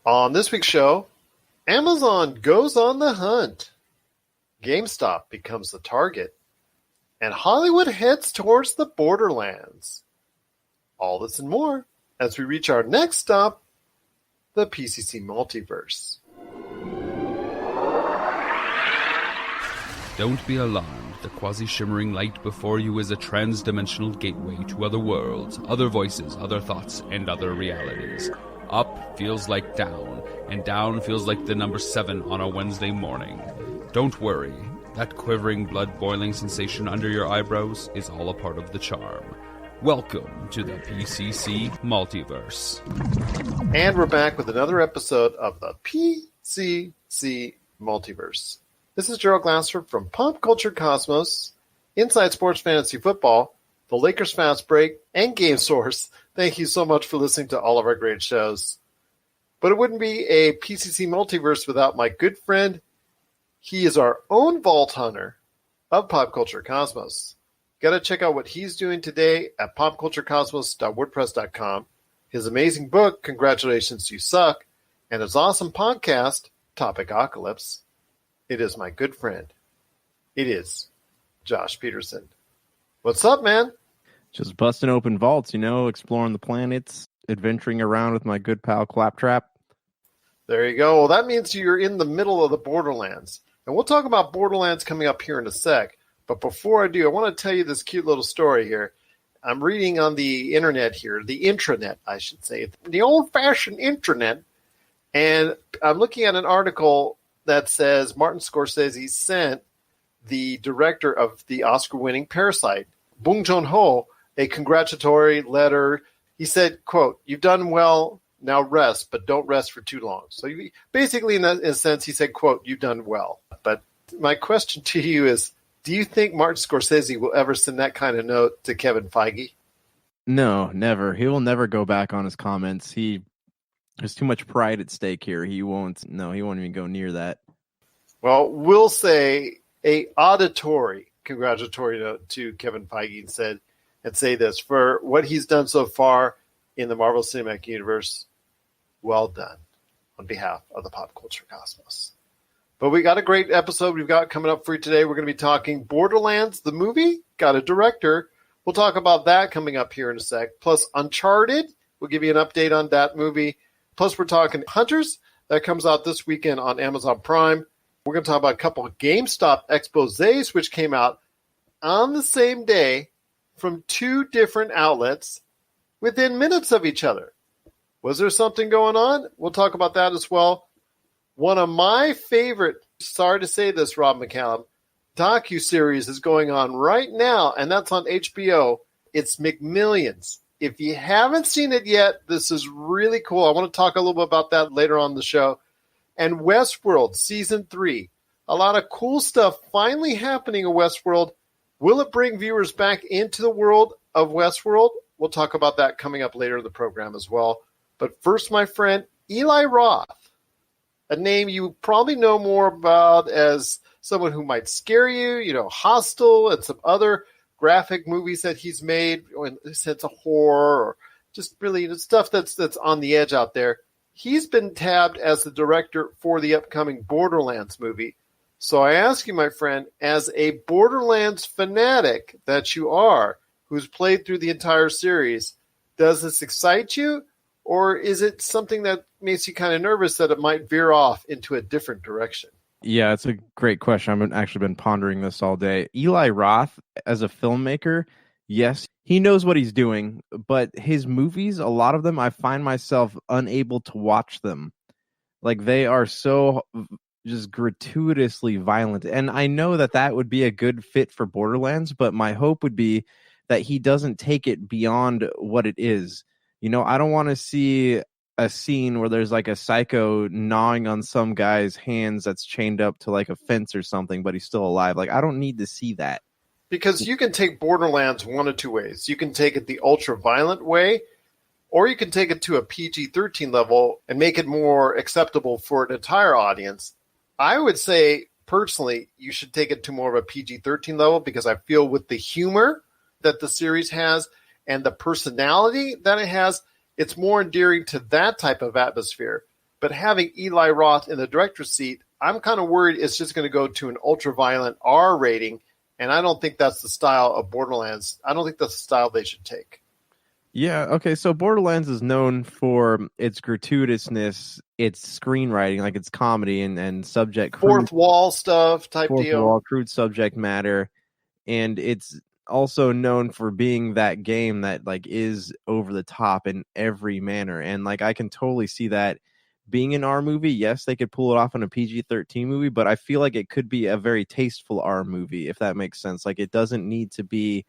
On this week's show, Amazon goes on the hunt, Gamestop becomes the target, and Hollywood heads towards the borderlands. All this and more as we reach our next stop, the PCC Multiverse. Don't be alarmed. The quasi-shimmering light before you is a trans-dimensional gateway to other worlds, other voices, other thoughts, and other realities. Up feels like down, and down feels like the number 7 on a Wednesday morning. Don't worry. That quivering, blood-boiling sensation under your eyebrows is all a part of the charm. Welcome to the PCC Multiverse. And we're back with another episode of the PCC Multiverse. This is Gerald Glasser from Pop Culture Cosmos, Inside Sports Fantasy Football, the Lakers Fast Break, and Game Source. Thank you so much for listening to all of our great shows. But it wouldn't be a PCC Multiverse without my good friend. He is our own vault hunter of Pop Culture Cosmos. Got to check out what he's doing today at popculturecosmos.wordpress.com. His amazing book, Congratulations You Suck, and his awesome podcast, Topicocalypse. It is my good friend. It is Josh Peterson. What's up, man? Just busting open vaults, exploring the planets, adventuring around with my good pal Claptrap. There you go. Well, that means you're in the middle of the Borderlands. And we'll talk about Borderlands coming up here in a sec. But before I do, I want to tell you this cute little story here. I'm reading on the internet here, the intranet, I should say, the old-fashioned intranet. And I'm looking at an article that says Martin Scorsese sent the director of the Oscar-winning Parasite, Bong Joon-ho, a congratulatory letter. He said, quote, "You've done well, now rest, but don't rest for too long." So basically, in a sense, he said, quote, "You've done well." But my question to you is, do you think Martin Scorsese will ever send that kind of note to Kevin Feige? No, never. He will never go back on his comments. There's too much pride at stake here. He won't even go near that. Well, we'll say a auditory congratulatory note to Kevin Feige and say this: for what he's done so far in the Marvel Cinematic Universe, well done on behalf of the Pop Culture Cosmos. But we got a great episode we've got coming up for you today. We're going to be talking Borderlands, the movie, got a director. We'll talk about that coming up here in a sec. Plus Uncharted, we'll give you an update on that movie. Plus we're talking Hunters, that comes out this weekend on Amazon Prime. We're going to talk about a couple of GameStop exposés, which came out on the same day from 2 different outlets within minutes of each other. Was there something going on? We'll talk about that as well. One of my favorite, sorry to say this, Rob McCallum, docuseries is going on right now, and that's on HBO. It's McMillions. If you haven't seen it yet, this is really cool. I want to talk a little bit about that later on in the show. And Westworld, Season 3. A lot of cool stuff finally happening in Westworld. Will it bring viewers back into the world of Westworld? We'll talk about that coming up later in the program as well. But first, my friend, Eli Roth, a name you probably know more about as someone who might scare you, Hostel and some other graphic movies that he's made, in a sense of horror, or just really stuff that's on the edge out there. He's been tabbed as the director for the upcoming Borderlands movie. So I ask you, my friend, as a Borderlands fanatic that you are, who's played through the entire series, does this excite you? Or is it something that makes you kind of nervous that it might veer off into a different direction? Yeah, it's a great question. I've actually been pondering this all day. Eli Roth, as a filmmaker, yes, he knows what he's doing, but his movies, a lot of them, I find myself unable to watch them. Like, they are so just gratuitously violent. And I know that would be a good fit for Borderlands, but my hope would be that he doesn't take it beyond what it is. I don't want to see a scene where there's like a psycho gnawing on some guy's hands that's chained up to like a fence or something, but he's still alive. Like, I don't need to see that. Because you can take Borderlands one of two ways. You can take it the ultra-violent way, or you can take it to a PG-13 level and make it more acceptable for an entire audience. I would say, personally, you should take it to more of a PG-13 level, because I feel with the humor that the series has and the personality that it has, it's more endearing to that type of atmosphere. But having Eli Roth in the director's seat, I'm kind of worried it's just going to go to an ultra-violent R rating, and I don't think that's the style of Borderlands. I don't think that's the style they should take. Yeah, okay, so Borderlands is known for its gratuitousness, its screenwriting, like its comedy and subject... Fourth wall stuff type fourth deal. wall, crude subject matter, and it's also known for being that game that like is over the top in every manner. And like I can totally see that being an R movie. Yes, they could pull it off in a PG-13 movie, but I feel like it could be a very tasteful R movie, if that makes sense. Like it doesn't need to be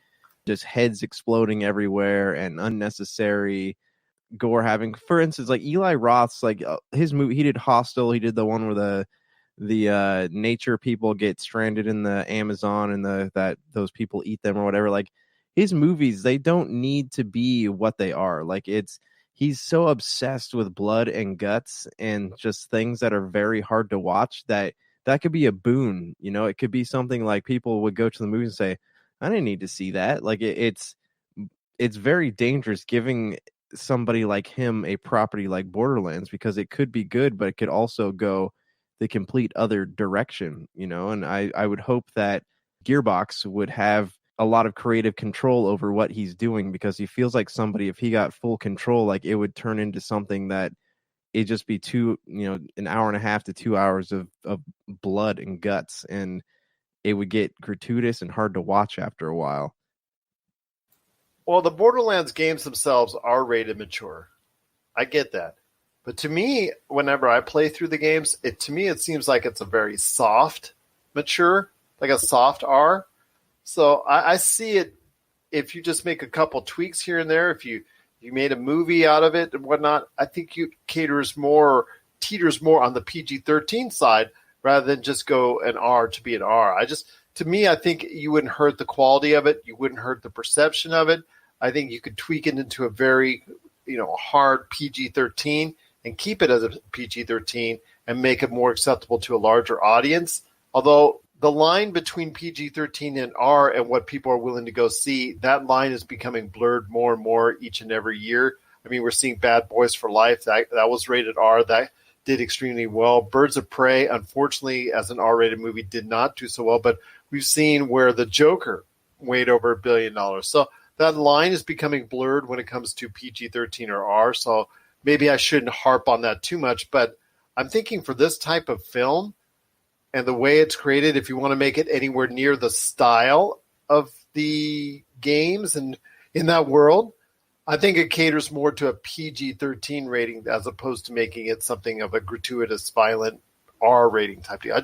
just heads exploding everywhere and unnecessary gore having. For instance, like Eli Roth's like his movie, he did Hostel, he did the one where the nature people get stranded in the Amazon and that those people eat them or whatever. Like his movies, they don't need to be what they are. Like he's so obsessed with blood and guts and just things that are very hard to watch that could be a boon. You know, it could be something like people would go to the movie and say, I didn't need to see that. Like it's very dangerous giving somebody like him a property like Borderlands, because it could be good, but it could also go the complete other direction, you know. And I would hope that Gearbox would have a lot of creative control over what he's doing, because he feels like somebody, if he got full control, like it would turn into something that it'd just be an hour and a half to 2 hours of blood and guts, and it would get gratuitous and hard to watch after a while. Well, the Borderlands games themselves are rated mature. I get that. But to me, whenever I play through the games, it seems like it's a very soft, mature, like a soft R. So I see it, if you just make a couple tweaks here and there, if you made a movie out of it and whatnot, I think you teeters more on the PG-13 side rather than just go an R to be an R. To me, I think you wouldn't hurt the quality of it. You wouldn't hurt the perception of it. I think you could tweak it into a very, hard PG-13 and keep it as a PG-13 and make it more acceptable to a larger audience. Although the line between PG-13 and R and what people are willing to go see, that line is becoming blurred more and more each and every year. I mean, we're seeing Bad Boys for Life. That was rated R. That did extremely well. Birds of Prey, unfortunately, as an R-rated movie, did not do so well. But we've seen where The Joker weighed over $1 billion. So that line is becoming blurred when it comes to PG-13 or R. So maybe I shouldn't harp on that too much. But I'm thinking for this type of film and the way it's created, if you want to make it anywhere near the style of the games and in that world, I think it caters more to a PG-13 rating as opposed to making it something of a gratuitous, violent R rating type deal.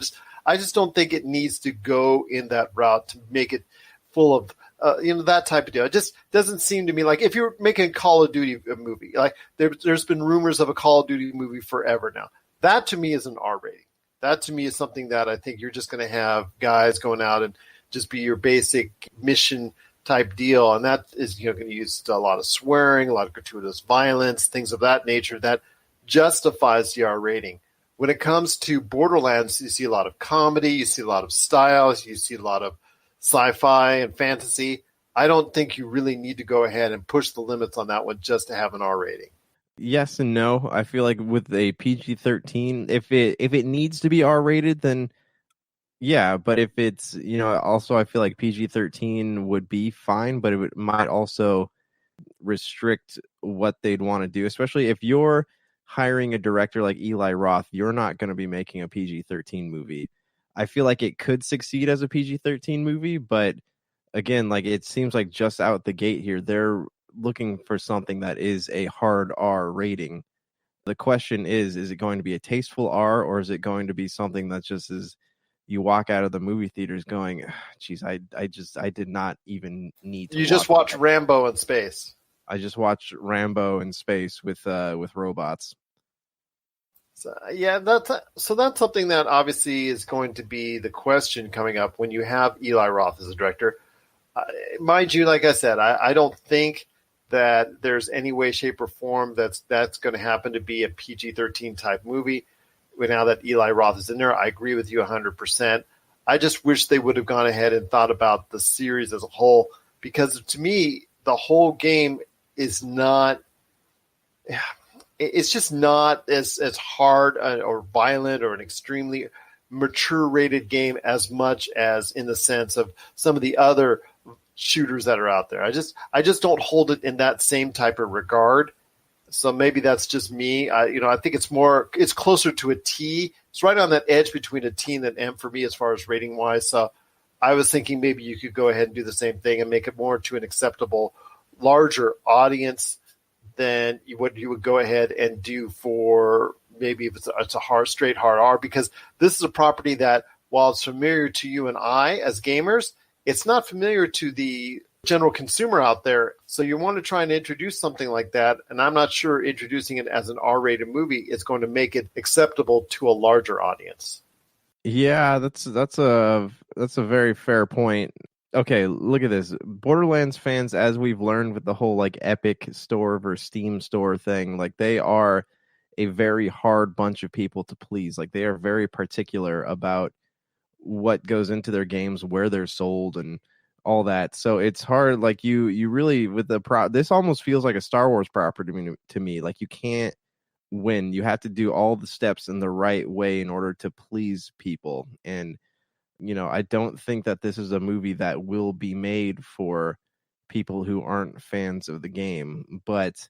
I just don't think it needs to go in that route to make it full of that type of deal. It just doesn't seem to me like, if you're making a Call of Duty movie, like there's been rumors of a Call of Duty movie forever now. That to me is an R rating. That to me is something that I think you're just going to have guys going out and just be your basic mission type deal. And that is going to use a lot of swearing, a lot of gratuitous violence, things of that nature that justifies the R rating. When it comes to Borderlands, you see a lot of comedy, you see a lot of styles, you see a lot of sci-fi and fantasy. I don't think you really need to go ahead and push the limits on that one just to have an R rating. Yes and no. I feel like with a PG-13, if it needs to be R-rated, then yeah. But if it's, also I feel like PG-13 would be fine, but it might also restrict what they'd want to do, especially if you're hiring a director like Eli Roth. You're not going to be making a PG-13 movie. I feel like it could succeed as a PG-13 movie, but again, like it seems like just out the gate here, they're looking for something that is a hard R rating. The question is it going to be a tasteful R, or is it going to be something that just is, you walk out of the movie theaters going, geez, I did not even need to. You just watch Rambo in space. I just watched Rambo in space with robots. So, yeah, that's something that obviously is going to be the question coming up when you have Eli Roth as a director. Mind you, like I said, I don't think that there's any way, shape, or form that's going to happen to be a PG-13 type movie. Now that Eli Roth is in there, I agree with you 100%. I just wish they would have gone ahead and thought about the series as a whole, because to me, the whole game is not. it's just not as hard or violent or an extremely mature rated game as much as in the sense of some of the other shooters that are out there. I just don't hold it in that same type of regard. So maybe that's just me. I think it's closer to a T. It's right on that edge between a T and an M for me as far as rating wise. So I was thinking maybe you could go ahead and do the same thing and make it more to an acceptable, larger audience than what you would go ahead and do for maybe if it's a straight hard R, because this is a property that, while it's familiar to you and I as gamers, it's not familiar to the general consumer out there. So you want to try and introduce something like that, and I'm not sure introducing it as an R-rated movie is going to make it acceptable to a larger audience. Yeah, that's a very fair point. Okay, look at this. Borderlands fans, as we've learned with the whole like Epic Store versus Steam Store thing, like they are a very hard bunch of people to please. Like they are very particular about what goes into their games, where they're sold, and all that. So it's hard. Like you really with this almost feels like a Star Wars property to me. Like you can't win. You have to do all the steps in the right way in order to please people. And I don't think that this is a movie that will be made for people who aren't fans of the game. But,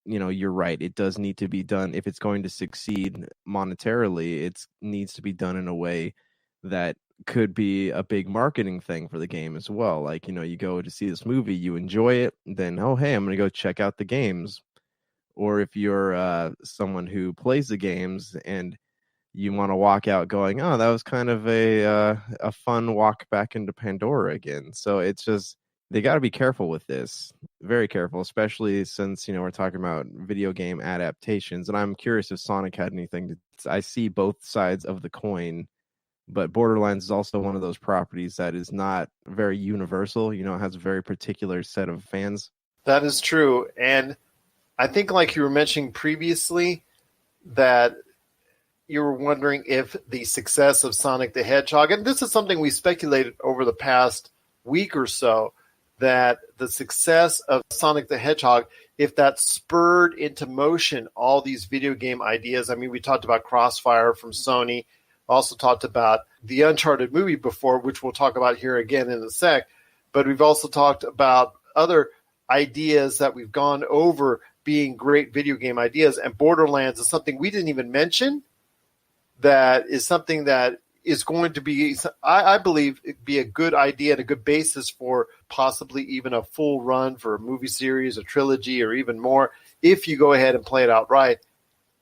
you're right. It does need to be done. If it's going to succeed monetarily, it needs to be done in a way that could be a big marketing thing for the game as well. Like, you go to see this movie, you enjoy it, then, oh, hey, I'm going to go check out the games. Or if you're someone who plays the games and you want to walk out going, oh, that was kind of a fun walk back into Pandora again. So it's just, they got to be careful with this. Very careful, especially since, we're talking about video game adaptations. And I'm curious if Sonic had anything to... I see both sides of the coin, but Borderlands is also one of those properties that is not very universal. It has a very particular set of fans. That is true. And I think like you were mentioning previously that you were wondering if the success of Sonic the Hedgehog, and this is something we speculated over the past week or so, that the success of Sonic the Hedgehog, if that spurred into motion all these video game ideas. I mean, we talked about Crossfire from Sony, also talked about the Uncharted movie before, which we'll talk about here again in a sec, but we've also talked about other ideas that we've gone over being great video game ideas, and Borderlands is something we didn't even mention. That is something that is going to be, I believe, be a good idea and a good basis for possibly even a full run for a movie series, a trilogy, or even more, if you go ahead and play it outright.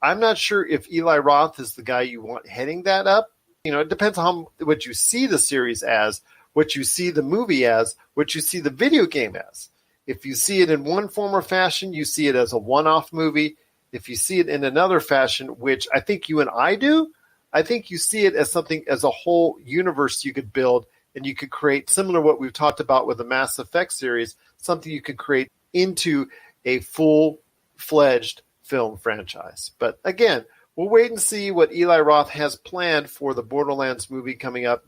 I'm not sure if Eli Roth is the guy you want heading that up. It depends on what you see the series as, what you see the movie as, what you see the video game as. If you see it in one form or fashion, you see it as a one-off movie. If you see it in another fashion, which I think you and I do, I think you see it as something, as a whole universe you could build, and you could create, similar to what we've talked about with the Mass Effect series, something you could create into a full-fledged film franchise. But again, we'll wait and see what Eli Roth has planned for the Borderlands movie coming up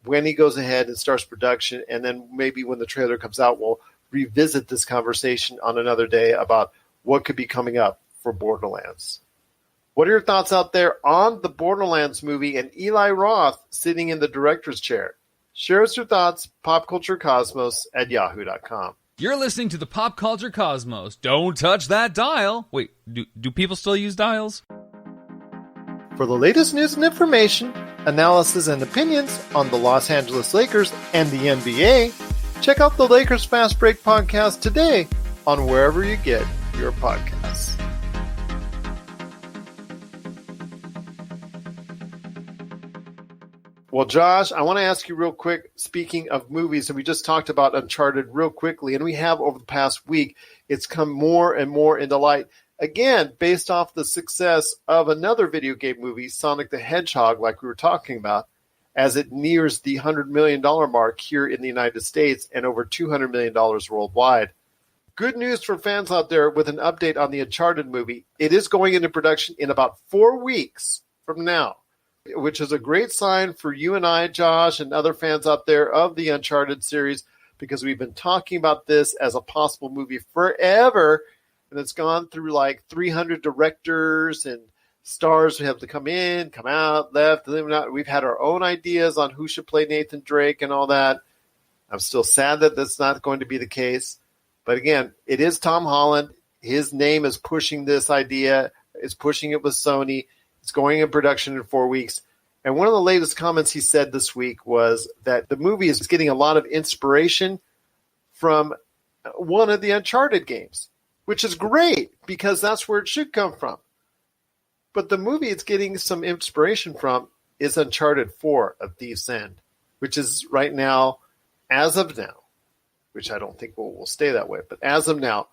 when he goes ahead and starts production, and then maybe when the trailer comes out, we'll revisit this conversation on another day about what could be coming up for Borderlands. What are your thoughts out there on the Borderlands movie and Eli Roth sitting in the director's chair? Share us your thoughts, popculturecosmos@yahoo.com. You're listening to the Pop Culture Cosmos. Don't touch that dial. Wait, do people still use dials? For the latest news and information, analysis and opinions on the Los Angeles Lakers and the NBA, check out the Lakers Fast Break podcast today on wherever you get your podcasts. Well, Josh, I want to ask you real quick, speaking of movies, and we just talked about Uncharted real quickly, and we have over the past week, it's come more and more into light. Again, based off the success of another video game movie, Sonic the Hedgehog, like we were talking about, as it nears the $100 million mark here in the United States and over $200 million worldwide. Good news for fans out there with an update on the Uncharted movie. It is going into production in about 4 weeks from now, which is a great sign for you and I, Josh, and other fans out there of the Uncharted series, because we've been talking about this as a possible movie forever, and it's gone through like 300 directors and stars who have to come in, come out, left. We've had our own ideas on who should play Nathan Drake and all that. I'm still sad that that's not going to be the case. But again, it is Tom Holland. His name is pushing this idea. It's pushing it with Sony. It's going in production in 4 weeks. And one of the latest comments he said this week was that the movie is getting a lot of inspiration from one of the Uncharted games, which is great because that's where it should come from. But the movie it's getting some inspiration from is Uncharted 4: A Thief's End, which is right now, as of now, which I don't think will stay that way, but as of now,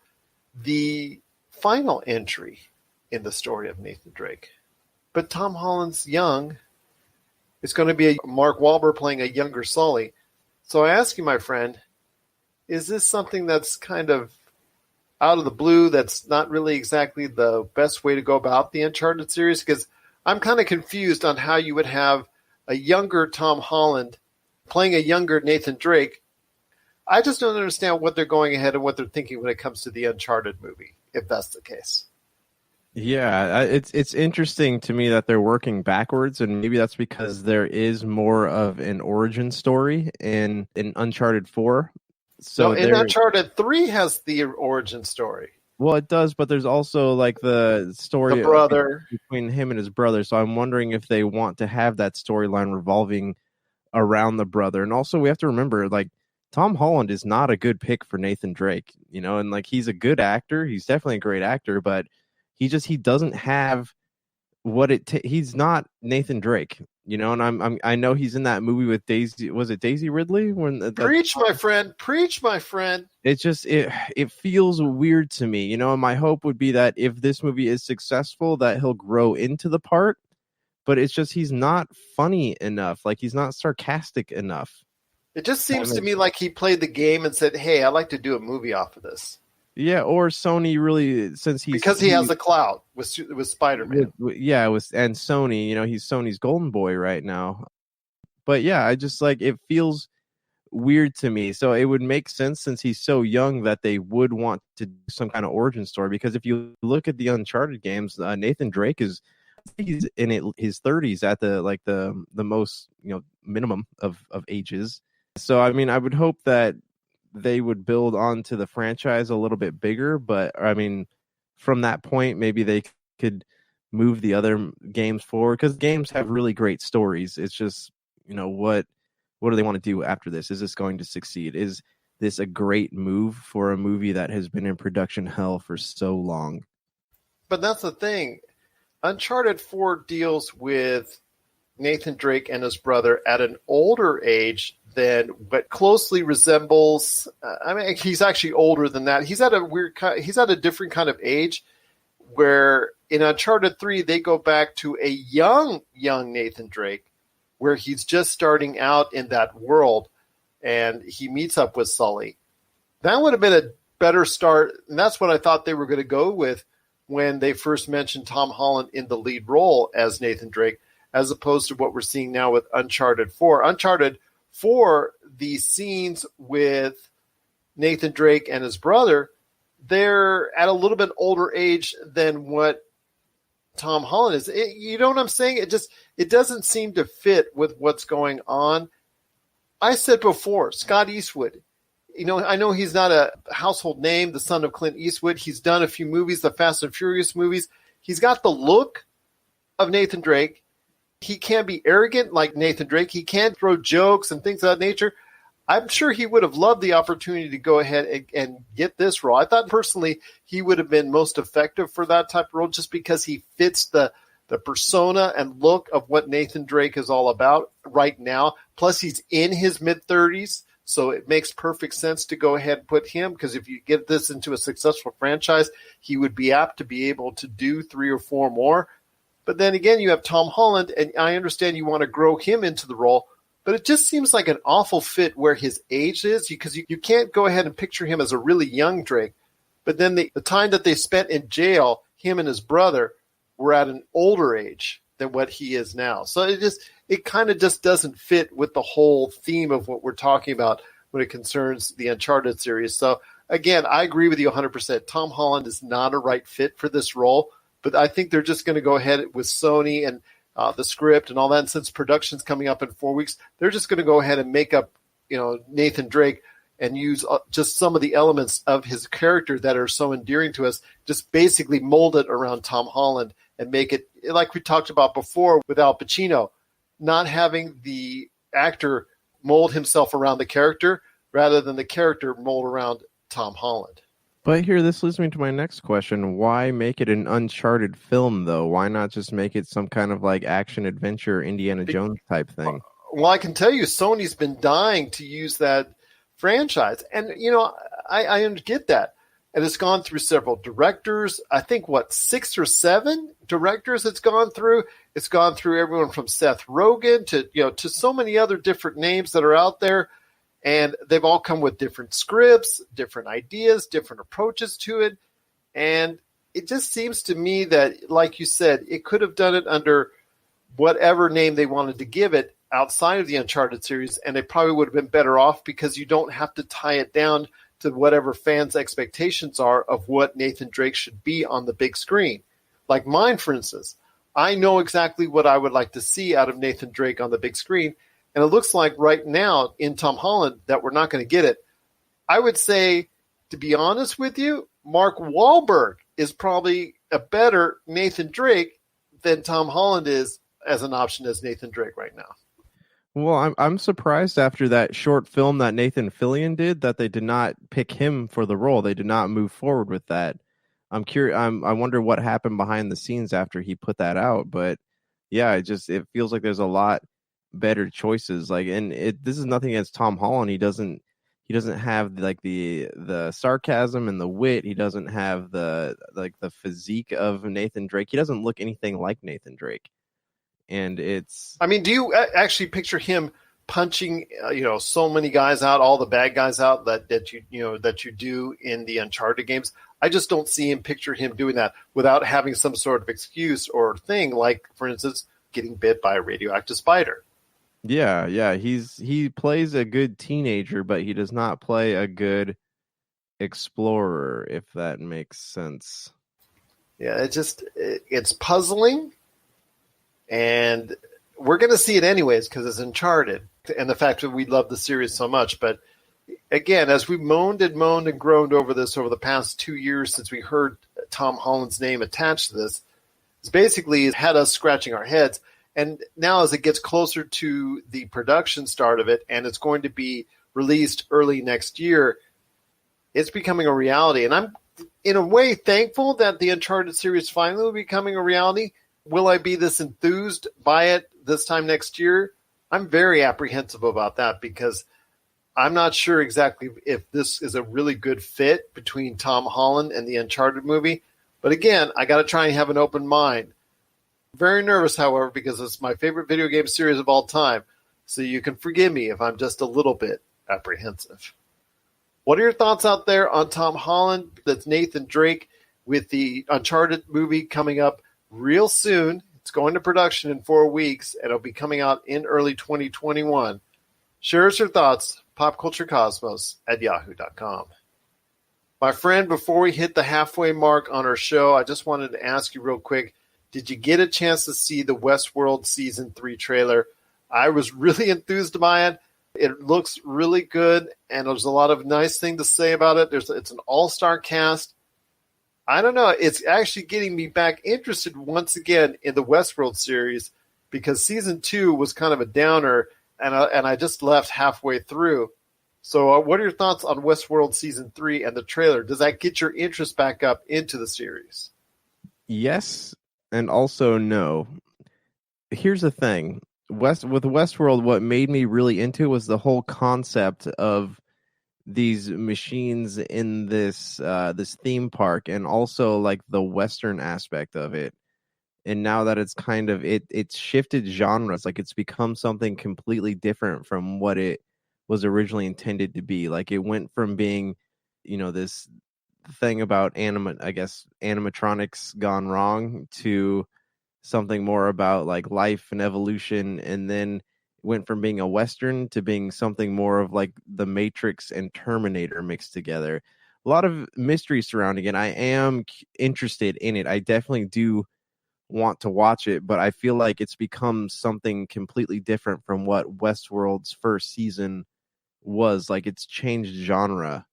the final entry in the story of Nathan Drake. But Tom Holland's young. It's going to be a Mark Wahlberg playing a younger Sully. So I ask you, my friend, is this something that's kind of out of the blue, that's not really exactly the best way to go about the Uncharted series? Because I'm kind of confused on how you would have a younger Tom Holland playing a younger Nathan Drake. I just don't understand what they're going ahead and what they're thinking when it comes to the Uncharted movie, if that's the case. Yeah, it's interesting to me that they're working backwards, and maybe that's because there is more of an origin story in Uncharted 4. So in Uncharted 3 has the origin story. Well, it does, but there's also like the story the brother between him and his brother. So I'm wondering if they want to have that storyline revolving around the brother. And also we have to remember, like, Tom Holland is not a good pick for Nathan Drake, you know, and like he's a good actor. He's definitely a great actor, but he doesn't have what he's not Nathan Drake, you know. And I know he's in that movie with Daisy. Was it Daisy Ridley? Preach, my friend. Preach, my friend. It just it feels weird to me, you know. And my hope would be that if this movie is successful, that he'll grow into the part. But it's just he's not funny enough. Like he's not sarcastic enough. It just seems to me like he played the game and said, "Hey, I'd like to do a movie off of this." Yeah, or Sony really, because he has the clout with Spider-Man. And Sony, you know, he's Sony's golden boy right now. But yeah, I just like, it feels weird to me. So it would make sense, since he's so young, that they would want to do some kind of origin story. Because if you look at the Uncharted games, Nathan Drake he's in his 30s at the most, you know, minimum of ages. So I mean, I would hope that they would build onto the franchise a little bit bigger, but I mean, from that point, maybe they could move the other games forward, because games have really great stories. It's just, you know, what do they want to do after this? Is this going to succeed? Is this a great move for a movie that has been in production hell for so long? But that's the thing. Uncharted 4 deals with Nathan Drake and his brother at an older age than what closely resembles. I mean, he's actually older than that. He's at a different kind of age, where in Uncharted 3 they go back to a young Nathan Drake, where he's just starting out in that world, and he meets up with Sully. That would have been a better start, and that's what I thought they were going to go with when they first mentioned Tom Holland in the lead role as Nathan Drake, as opposed to what we're seeing now with Uncharted 4. Uncharted 4, the scenes with Nathan Drake and his brother, they're at a little bit older age than what Tom Holland is. You know what I'm saying? It doesn't seem to fit with what's going on. I said before, Scott Eastwood, you know, I know he's not a household name, the son of Clint Eastwood. He's done a few movies, the Fast and Furious movies. He's got the look of Nathan Drake. He can be arrogant like Nathan Drake. He can throw jokes and things of that nature. I'm sure he would have loved the opportunity to go ahead and get this role. I thought personally he would have been most effective for that type of role, just because he fits the persona and look of what Nathan Drake is all about right now. Plus, he's in his mid-30s, so it makes perfect sense to go ahead and put him, because if you get this into a successful franchise, he would be apt to be able to do 3 or 4 more. But then again, you have Tom Holland, and I understand you want to grow him into the role, but it just seems like an awful fit where his age is, because you can't go ahead and picture him as a really young Drake. But then the time that they spent in jail, him and his brother, were at an older age than what he is now. So it kind of just doesn't fit with the whole theme of what we're talking about when it concerns the Uncharted series. So again, I agree with you 100%. Tom Holland is not a right fit for this role, but I think they're just going to go ahead with Sony and the script and all that. And since production's coming up in 4 weeks, they're just going to go ahead and make up, Nathan Drake and use just some of the elements of his character that are so endearing to us, just basically mold it around Tom Holland and make it like we talked about before with Al Pacino, not having the actor mold himself around the character rather than the character mold around Tom Holland. But here, this leads me to my next question. Why make it an Uncharted film, though? Why not just make it some kind of like action adventure Indiana Jones type thing? Well, I can tell you, Sony's been dying to use that franchise. And, I get that. And it's gone through several directors. I think, 6 or 7 directors it's gone through. It's gone through everyone from Seth Rogen to so many other different names that are out there. And they've all come with different scripts, different ideas, different approaches to it. And it just seems to me that, like you said, it could have done it under whatever name they wanted to give it outside of the Uncharted series, and they probably would have been better off because you don't have to tie it down to whatever fans' expectations are of what Nathan Drake should be on the big screen. Like mine, for instance. I know exactly what I would like to see out of Nathan Drake on the big screen, and it looks like right now in Tom Holland that we're not going to get it. I would say, to be honest with you, Mark Wahlberg is probably a better Nathan Drake than Tom Holland is as an option as Nathan Drake right now. Well, I'm surprised after that short film that Nathan Fillion did that they did not pick him for the role. They did not move forward with that. I'm curious. I wonder what happened behind the scenes after he put that out. But yeah, it feels like there's a lot better choices. This is nothing against Tom Holland. He doesn't have like the sarcasm and the wit. He doesn't have the physique of Nathan Drake. He doesn't look anything like Nathan Drake. And do you actually picture him punching, so many guys out, all the bad guys out that you do in the Uncharted games? I just don't see picture him doing that without having some sort of excuse or thing, like, for instance, getting bit by a radioactive spider. Yeah. He plays a good teenager, but he does not play a good explorer, if that makes sense. Yeah, it's puzzling. And we're going to see it anyways because it's Uncharted and the fact that we love the series so much. But again, as we moaned and groaned over this over the past 2 years since we heard Tom Holland's name attached to this, it's basically had us scratching our heads. And now as it gets closer to the production start of it and it's going to be released early next year, it's becoming a reality. And I'm in a way thankful that the Uncharted series finally will be becoming a reality. Will I be this enthused by it this time next year? I'm very apprehensive about that because I'm not sure exactly if this is a really good fit between Tom Holland and the Uncharted movie. But again, I got to try and have an open mind. Very nervous, however, because it's my favorite video game series of all time. So you can forgive me if I'm just a little bit apprehensive. What are your thoughts out there on Tom Holland? That's Nathan Drake with the Uncharted movie coming up real soon. It's going to production in 4 weeks, and it'll be coming out in early 2021. Share us your thoughts, popculturecosmos@yahoo.com. My friend, before we hit the halfway mark on our show, I just wanted to ask you real quick, did you get a chance to see the Westworld Season 3 trailer? I was really enthused by it. It looks really good, and there's a lot of nice things to say about it. It's an all-star cast. I don't know. It's actually getting me back interested once again in the Westworld series because Season 2 was kind of a downer, and I just left halfway through. So what are your thoughts on Westworld Season 3 and the trailer? Does that get your interest back up into the series? Yes, and also no. Here's the thing. With Westworld, what made me really into it was the whole concept of these machines in this theme park, and also like the Western aspect of it. And now that it's kind of it's shifted genres, like it's become something completely different from what it was originally intended to be. Like it went from being, this thing about animatronics gone wrong to something more about like life and evolution, and then went from being a Western to being something more of like the Matrix and Terminator mixed together. a lot of mystery surrounding it. I am interested in it. I definitely do want to watch it, but I feel like it's become something completely different from what Westworld's first season was. Like, it's changed genre.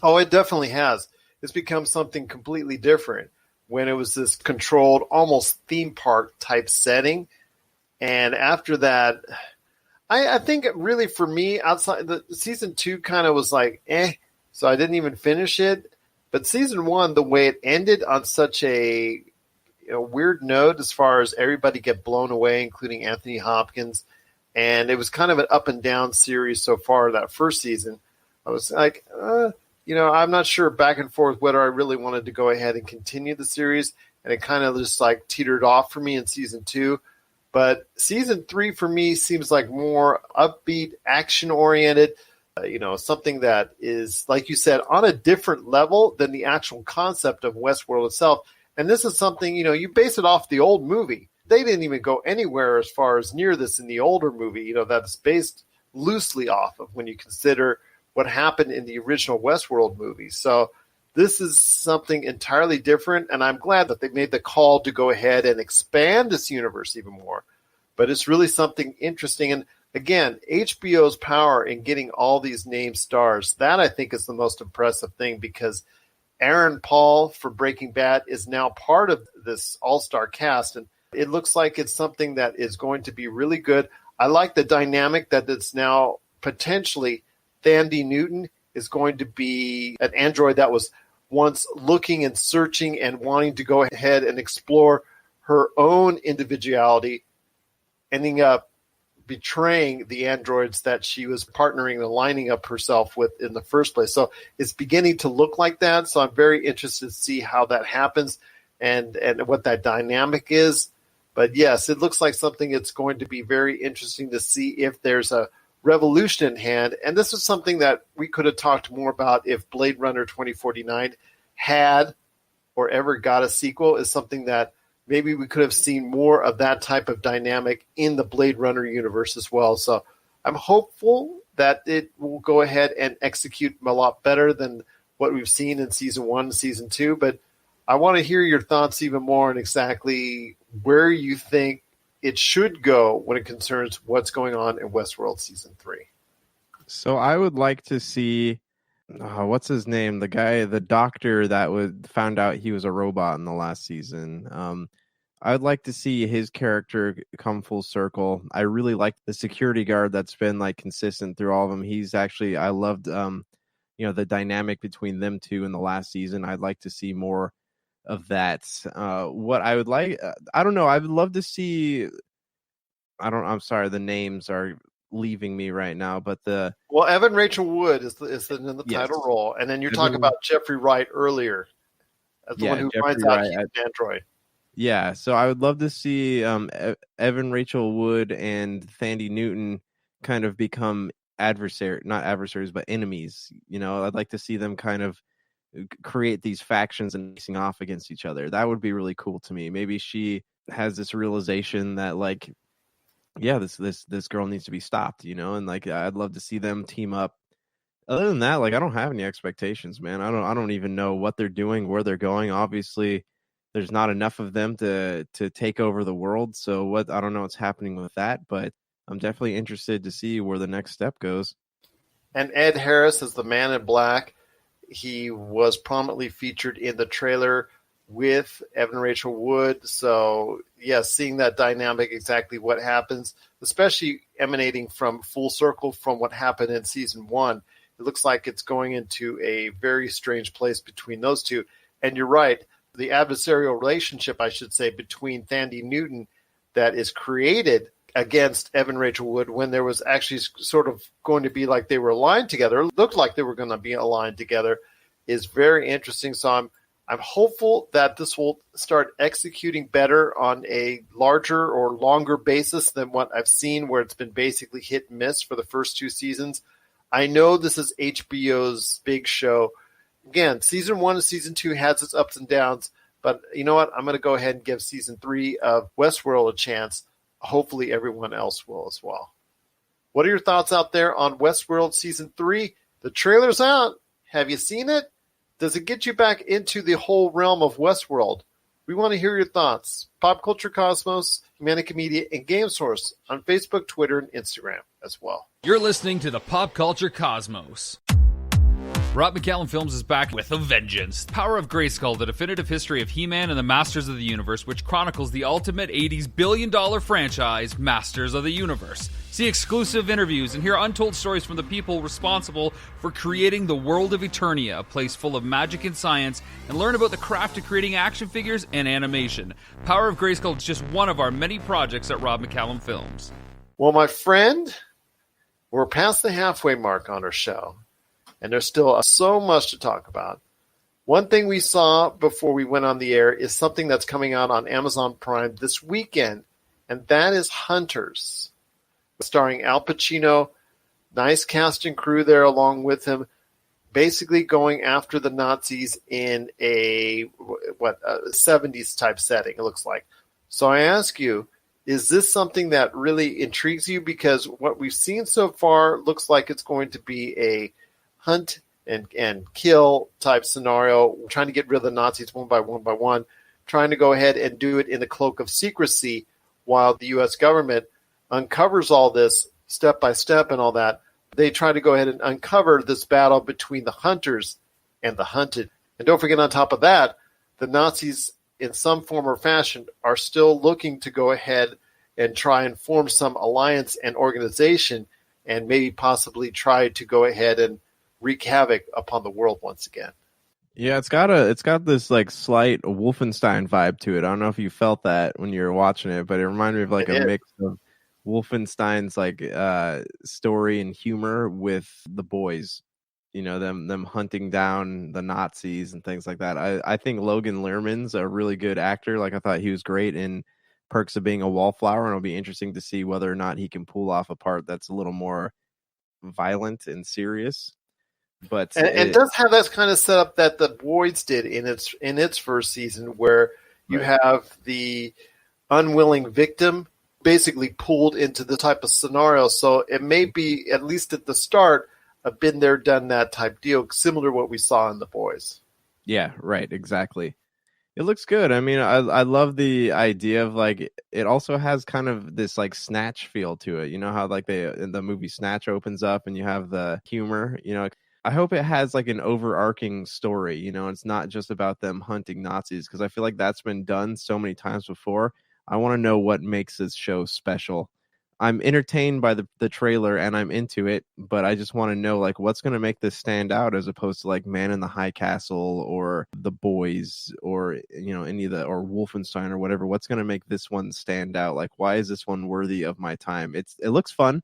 Oh, it definitely has. It's become something completely different when it was this controlled, almost theme park type setting. And after that, I think really for me, outside the season 2 kind of was like, so I didn't even finish it. But season 1, the way it ended on such a weird note as far as everybody get blown away, including Anthony Hopkins. And it was kind of an up and down series so far that first season. I was like, I'm not sure back and forth whether I really wanted to go ahead and continue the series. And it kind of just like teetered off for me in season 2. But season 3 for me seems like more upbeat, action-oriented, something that is, like you said, on a different level than the actual concept of Westworld itself. And this is something, you base it off the old movie. They didn't even go anywhere as far as near this in the older movie, that's based loosely off of when you consider what happened in the original Westworld movie. So this is something entirely different, and I'm glad that they made the call to go ahead and expand this universe even more. But it's really something interesting. And again, HBO's power in getting all these named stars, that I think is the most impressive thing, because Aaron Paul for Breaking Bad is now part of this all-star cast, and it looks like it's something that is going to be really good. I like the dynamic that it's now potentially Thandie Newton is going to be an android that was once looking and searching and wanting to go ahead and explore her own individuality, ending up betraying the androids that she was partnering and lining up herself with in the first place. So it's beginning to look like that. So I'm very interested to see how that happens and what that dynamic is. But yes, it looks like something that's going to be very interesting to see if there's a revolution in hand. And this is something that we could have talked more about if Blade Runner 2049 had or ever got a sequel, is something that maybe we could have seen more of that type of dynamic in the Blade Runner universe as well. So I'm hopeful that it will go ahead and execute a lot better than what we've seen in season 1 and season 2. But I want to hear your thoughts even more on exactly where you think it should go when it concerns what's going on in Westworld season 3. So I would like to see, what's his name? The guy, the doctor that found out he was a robot in the last season. I would like to see his character come full circle. I really like the security guard that's been like consistent through all of them. He's actually, I loved, the dynamic between them two in the last season. I'd like to see more of that. What I would like, I don't know. I would love to see. I'm sorry, the names are leaving me right now, but Evan Rachel Wood is in the title role, and then you're talking about Jeffrey Wright earlier as the one who finds out he's an android. Yeah, so I would love to see Evan Rachel Wood and Thandie Newton kind of become not adversaries, but enemies. I'd like to see them kind of create these factions and facing off against each other. That would be really cool to me. Maybe she has this realization that like, yeah, this girl needs to be stopped, and like I'd love to see them team up. Other than that, like I don't have any expectations, man. I don't even know what they're doing, where they're going. Obviously, there's not enough of them to take over the world. So I don't know what's happening with that, but I'm definitely interested to see where the next step goes. And Ed Harris is the Man in Black. He was prominently featured in the trailer with Evan Rachel Wood. So, yes, seeing that dynamic, exactly what happens, especially emanating from full circle from what happened in season 1. It looks like it's going into a very strange place between those two. And you're right, the adversarial relationship, I should say, between Thandie Newton that is created against Evan Rachel Wood when there was actually sort of going to be like they were aligned together, it looked like they were going to be aligned together, is very interesting. So I'm hopeful that this will start executing better on a larger or longer basis than what I've seen, where it's been basically hit and miss for the first 2 seasons. I know this is HBO's big show. Again, season 1 and season 2 has its ups and downs, but you know what? I'm going to go ahead and give season 3 of Westworld a chance. Hopefully everyone else will as well. What are your thoughts out there on Westworld season 3? The trailer's out. Have you seen it? Does it get you back into the whole realm of Westworld? We want to hear your thoughts. Pop Culture Cosmos, Humanica Media, and Game Source on Facebook, Twitter, and Instagram as well. You're listening to the Pop Culture Cosmos. Rob McCallum Films is back with a vengeance. Power of Grayskull, the definitive history of He-Man and the Masters of the Universe, which chronicles the ultimate 80s billion-dollar franchise, Masters of the Universe. See exclusive interviews and hear untold stories from the people responsible for creating the world of Eternia, a place full of magic and science, and learn about the craft of creating action figures and animation. Power of Grayskull is just one of our many projects at Rob McCallum Films. Well, my friend, we're past the halfway mark on our show. And there's still so much to talk about. One thing we saw before we went on the air is something that's coming out on Amazon Prime this weekend, and that is Hunters, starring Al Pacino. Nice cast and crew there along with him, basically going after the Nazis in a 70s type setting, it looks like. So I ask you, is this something that really intrigues you? Because what we've seen so far looks like it's going to be a hunt and kill type scenario, trying to get rid of the Nazis one by one, trying to go ahead and do it in the cloak of secrecy while the U.S. government uncovers all this step by step and all that. They try to go ahead and uncover this battle between the hunters and the hunted. And don't forget, on top of that, the Nazis, in some form or fashion, are still looking to go ahead and try and form some alliance and organization and maybe possibly try to go ahead and wreak havoc upon the world once again. Yeah, it's got this like slight Wolfenstein vibe to it. I don't know if you felt that when you were watching it, but it reminded me of like a mix of Wolfenstein's like story and humor with the boys. You know, them hunting down the Nazis and things like that. I think Logan Lerman's a really good actor. Like I thought he was great in Perks of Being a Wallflower, and it'll be interesting to see whether or not he can pull off a part that's a little more violent and serious. But it does have that kind of setup that The Boys did in its first season, where you have the unwilling victim basically pulled into the type of scenario. So it may be, at least at the start, a been there, done that type deal, similar to what we saw in The Boys. Yeah, right, exactly. It looks good. I mean, I love the idea of like, it also has kind of this like Snatch feel to it. You know how like the movie Snatch opens up and you have the humor, you know. I hope it has like an overarching story, you know, it's not just about them hunting Nazis, because I feel like that's been done so many times before. I want to know what makes this show special. I'm entertained by the trailer and I'm into it, but I just want to know like what's going to make this stand out as opposed to like Man in the High Castle or The Boys or, you know, any of the, or Wolfenstein or whatever. What's going to make this one stand out? Like, why is this one worthy of my time? It looks fun.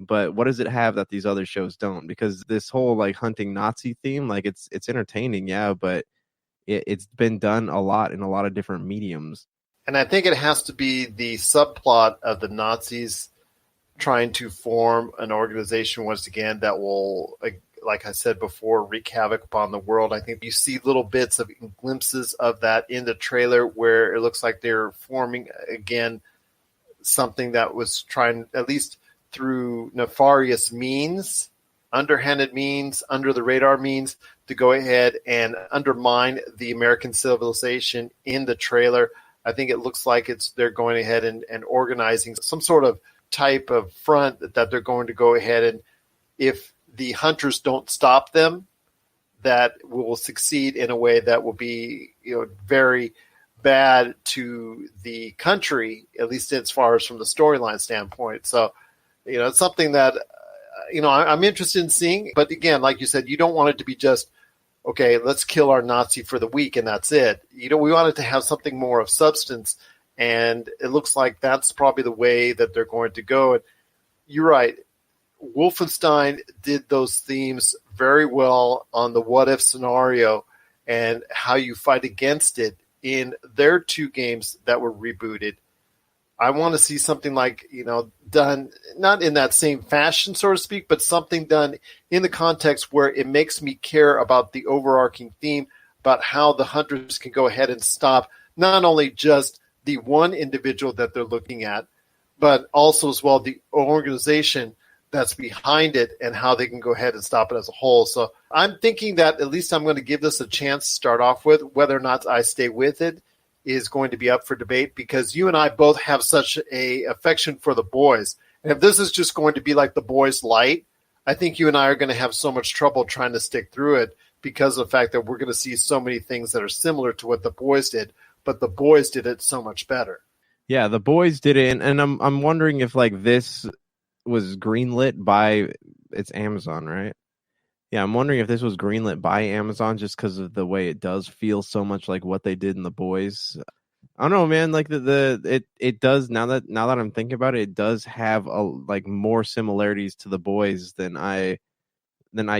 But what does it have that these other shows don't? Because this whole like hunting Nazi theme, like it's entertaining, yeah, but it's been done a lot in a lot of different mediums. And I think it has to be the subplot of the Nazis trying to form an organization once again that will, like I said before, wreak havoc upon the world. I think you see little bits of glimpses of that in the trailer where it looks like they're forming again something that was trying, at least through nefarious means, underhanded means, under the radar means, to go ahead and undermine the American civilization in the trailer. I think it looks like they're going ahead and organizing some sort of type of front that they're going to go ahead and, if the hunters don't stop them, that will succeed in a way that will be, you know, very bad to the country, at least as far as from the storyline standpoint. So, you know, it's something that, you know, I'm interested in seeing. But again, like you said, you don't want it to be just, okay, let's kill our Nazi for the week and that's it. You know, we want it to have something more of substance. And it looks like that's probably the way that they're going to go. And you're right. Wolfenstein did those themes very well on the what if scenario and how you fight against it in their two games that were rebooted. I want to see something like, you know, done not in that same fashion, so to speak, but something done in the context where it makes me care about the overarching theme, about how the hunters can go ahead and stop not only just the one individual that they're looking at, but also as well the organization that's behind it and how they can go ahead and stop it as a whole. So I'm thinking that at least I'm going to give this a chance to start off with. Whether or not I stay with it is going to be up for debate, because you and I both have such a affection for The Boys. And if this is just going to be like The Boys light, I think you and I are going to have so much trouble trying to stick through it, because of the fact that we're going to see so many things that are similar to what The Boys did, but The Boys did it so much better. Yeah, The Boys did it, and I'm wondering if like this was greenlit by, it's Amazon, right? Yeah, I'm wondering if this was greenlit by Amazon just because of the way it does feel so much like what they did in The Boys. I don't know, man. Like it does, now that I'm thinking about it, it does have like more similarities to The Boys than I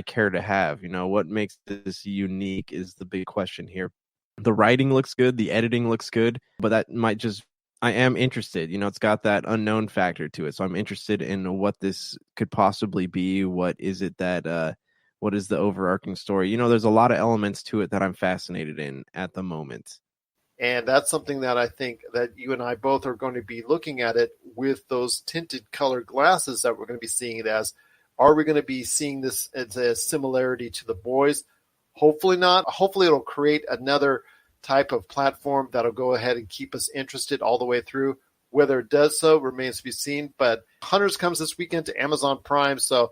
care to have. You know, what makes this unique is the big question here. The writing looks good, the editing looks good, but that might just, I am interested. You know, it's got that unknown factor to it. So I'm interested in what this could possibly be. What is it that, what is the overarching story? You know, there's a lot of elements to it that I'm fascinated in at the moment. And that's something that I think that you and I both are going to be looking at it with those tinted colored glasses that we're going to be seeing it as. Are we going to be seeing this as a similarity to The Boys? Hopefully not. Hopefully it'll create another type of platform that'll go ahead and keep us interested all the way through. Whether it does so remains to be seen. But Hunters comes this weekend to Amazon Prime, so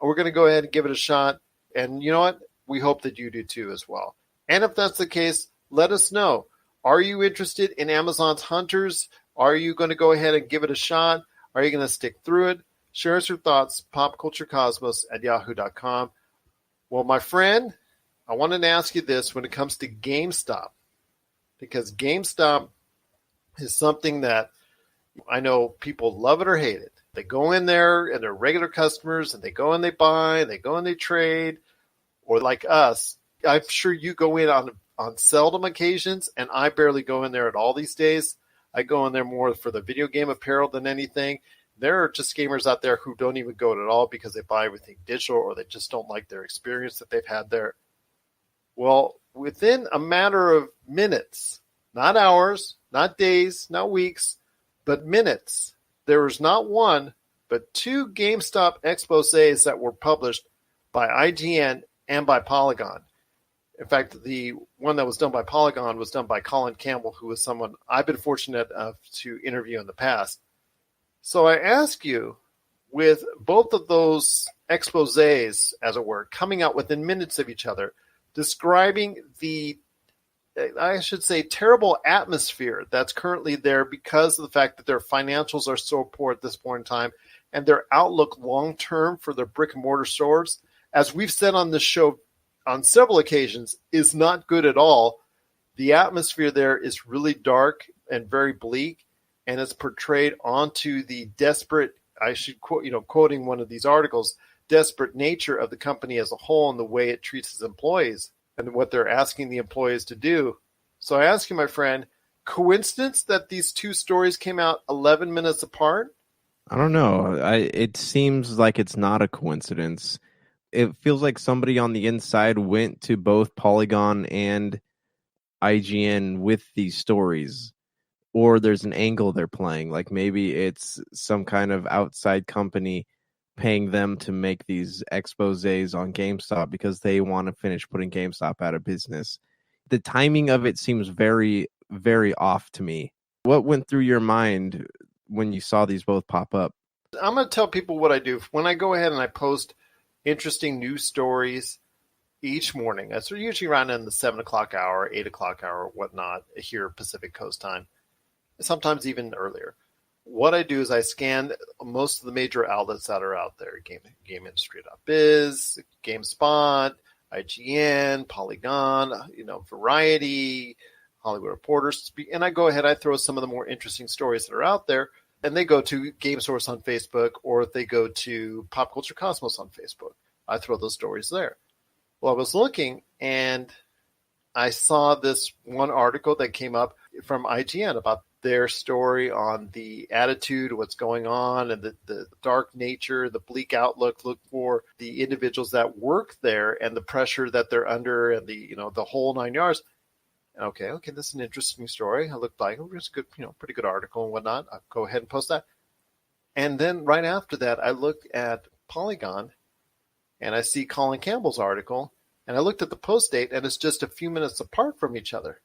we're going to go ahead and give it a shot. And you know what? We hope that you do too as well. And if that's the case, let us know. Are you interested in Amazon's Hunters? Are you going to go ahead and give it a shot? Are you going to stick through it? Share us your thoughts, popculturecosmos@yahoo.com. Well, my friend, I wanted to ask you this when it comes to GameStop, because GameStop is something that I know people love it or hate it. They go in there and they're regular customers, and they go and they buy, they go and they trade, or like us, I'm sure you go in on seldom occasions, and I barely go in there at all these days. I go in there more for the video game apparel than anything. There are just gamers out there who don't even go at all because they buy everything digital, or they just don't like their experience that they've had there. Well, within a matter of minutes, not hours, not days, not weeks, but minutes, there was not one, but two GameStop exposés that were published by IGN and by Polygon. In fact, the one that was done by Polygon was done by Colin Campbell, who was someone I've been fortunate enough to interview in the past. So I ask you, with both of those exposés, as it were, coming out within minutes of each other, describing the, I should say, terrible atmosphere that's currently there because of the fact that their financials are so poor at this point in time, and their outlook long-term for their brick-and-mortar stores, as we've said on this show on several occasions, is not good at all. The atmosphere there is really dark and very bleak, and it's portrayed onto the desperate, I should quote, quoting one of these articles, desperate nature of the company as a whole and the way it treats its employees and what they're asking the employees to do. So I ask you, my friend, coincidence that these two stories came out 11 minutes apart? I don't know. It seems like it's not a coincidence. It feels like somebody on the inside went to both Polygon and IGN with these stories, or there's an angle they're playing. Like maybe it's some kind of outside company paying them to make these exposés on GameStop because they want to finish putting GameStop out of business. The timing of it seems very, very off to me. What went through your mind when you saw these both pop up? I'm going to tell people what I do. When I go ahead and I post interesting news stories each morning, that's usually around in the 7 o'clock hour, 8 o'clock hour, whatnot, here Pacific Coast time, sometimes even earlier. What I do is I scan most of the major outlets that are out there, GameIndustry.biz, GameSpot, IGN, Polygon, Variety, Hollywood Reporter, and I go ahead, I throw some of the more interesting stories that are out there, and they go to GameSource on Facebook, or if they go to Pop Culture Cosmos on Facebook, I throw those stories there. Well, I was looking, and I saw this one article that came up from IGN about their story on the attitude, what's going on, and the dark nature, the bleak outlook, look for the individuals that work there and the pressure that they're under, and the whole 9 yards. Okay, this is an interesting story. I looked like it's a good, pretty good article and whatnot. I'll go ahead and post that. And then right after that, I looked at Polygon and I see Colin Campbell's article, and I looked at the post date, and it's just a few minutes apart from each other.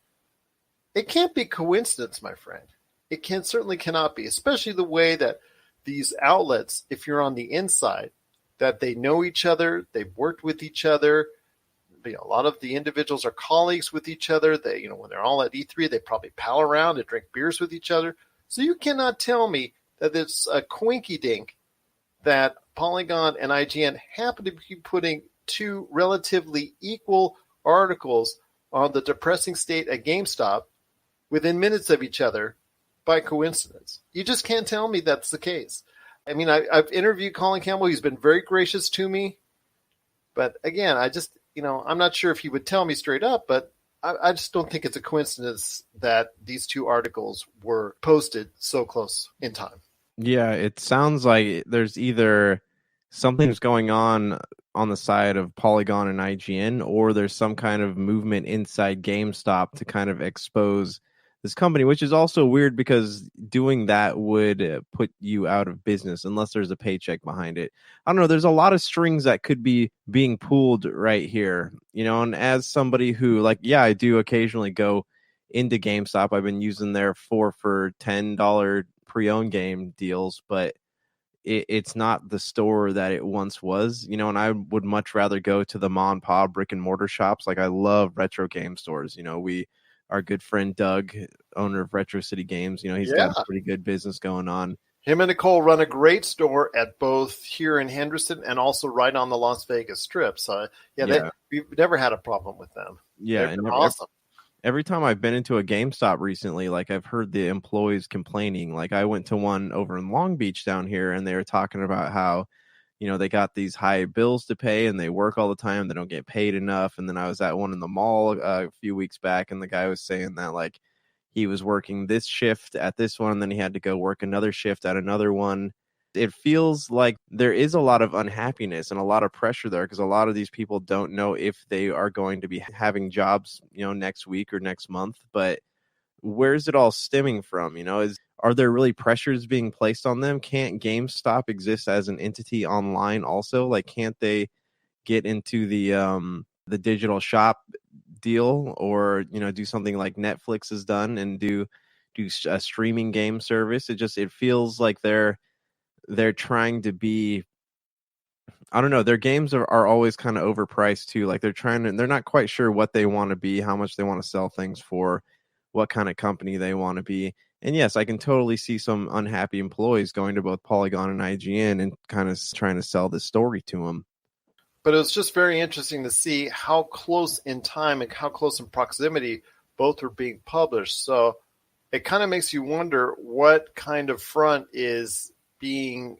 It can't be coincidence, my friend. It certainly cannot be, especially the way that these outlets, if you're on the inside, that they know each other, they've worked with each other. A lot of the individuals are colleagues with each other. They, when they're all at E3, they probably pal around and drink beers with each other. So you cannot tell me that it's a coinky dink that Polygon and IGN happen to be putting two relatively equal articles on the depressing state at GameStop within minutes of each other by coincidence. You just can't tell me that's the case. I mean, I've interviewed Colin Campbell. He's been very gracious to me. But again, I'm not sure if he would tell me straight up, but I just don't think it's a coincidence that these two articles were posted so close in time. Yeah, it sounds like there's either something's going on the side of Polygon and IGN, or there's some kind of movement inside GameStop to kind of expose this company, which is also weird because doing that would put you out of business unless there's a paycheck behind it. I don't know. There's a lot of strings that could be being pulled right here, and as somebody who I do occasionally go into GameStop. I've been using their 4 for $10 pre-owned game deals, but it's not the store that it once was, and I would much rather go to the mom and pop brick and mortar shops. I love retro game stores. Our good friend Doug, owner of Retro City Games, he's got a pretty good business going on. Him and Nicole run a great store at both here in Henderson and also right on the Las Vegas Strip. So we've never had a problem with them. Yeah, and awesome. Every time I've been into a GameStop recently, I've heard the employees complaining. I went to one over in Long Beach down here, and they were talking about how, they got these high bills to pay, and they work all the time. They don't get paid enough. And then I was at one in the mall a few weeks back, and the guy was saying that he was working this shift at this one, and then he had to go work another shift at another one. It feels like there is a lot of unhappiness and a lot of pressure there because a lot of these people don't know if they are going to be having jobs, next week or next month. But where's it all stemming from? Are there really pressures being placed on them? Can't GameStop exist as an entity online also? Can't they get into the digital shop deal or, do something like Netflix has done and do a streaming game service? It feels like they're trying to be, I don't know, their games are always kind of overpriced too. They're not quite sure what they want to be, how much they want to sell things for, what kind of company they want to be. And yes, I can totally see some unhappy employees going to both Polygon and IGN and kind of trying to sell this story to them. But it was just very interesting to see how close in time and how close in proximity both were being published. So it kind of makes you wonder what kind of front is being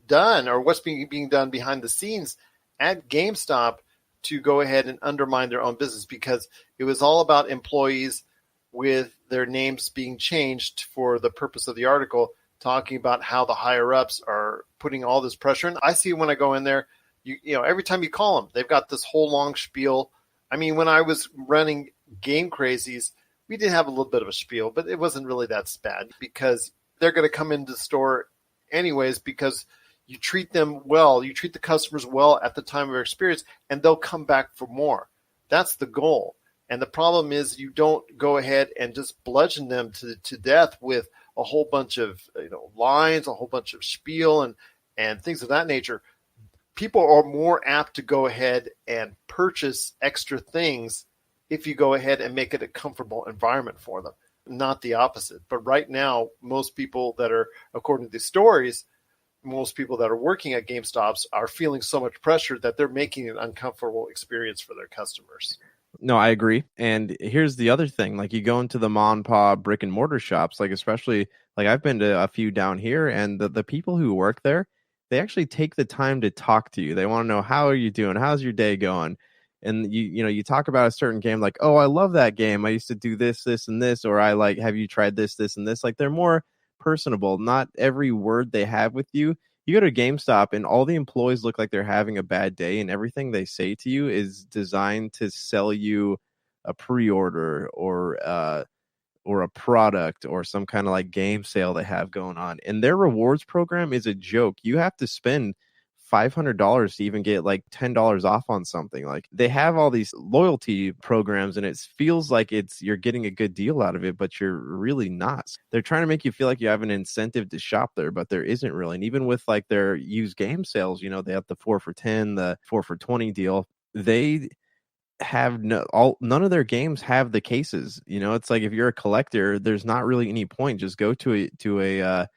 done, or what's being done behind the scenes at GameStop to go ahead and undermine their own business, because it was all about employees with their names being changed for the purpose of the article, talking about how the higher ups are putting all this pressure. And I see when I go in there, every time you call them, they've got this whole long spiel. I mean, when I was running Game Crazies, we did have a little bit of a spiel, but it wasn't really that bad because they're going to come into the store anyways, because you treat them well, you treat the customers well at the time of their experience, and they'll come back for more. That's the goal. And the problem is you don't go ahead and just bludgeon them to death with a whole bunch of lines, a whole bunch of spiel and things of that nature. People are more apt to go ahead and purchase extra things if you go ahead and make it a comfortable environment for them, not the opposite. But right now, most people that are, according to the stories, most people that are working at GameStops are feeling so much pressure that they're making an uncomfortable experience for their customers. No, I agree. And here's the other thing. You go into the mom and pop brick and mortar shops, especially I've been to a few down here, and the people who work there, they actually take the time to talk to you. They want to know, how are you doing? How's your day going? And you talk about a certain game, oh, I love that game. I used to do this, this, and this, or have you tried this, this, and this? They're more personable. Not every word they have with you. You go to GameStop and all the employees look like they're having a bad day, and everything they say to you is designed to sell you a pre-order or a product or some kind of game sale they have going on. And their rewards program is a joke. You have to spend $500 to even get like $10 off on something. Like they have all these loyalty programs and it feels like you're getting a good deal out of it, but you're really not. They're trying to make you feel like you have an incentive to shop there, but there isn't really. And even with like their used game sales, they have the 4 for 10, the 4 for 20 deal. They have none of their games have the cases. It's like if you're a collector, there's not really any point. Just go to a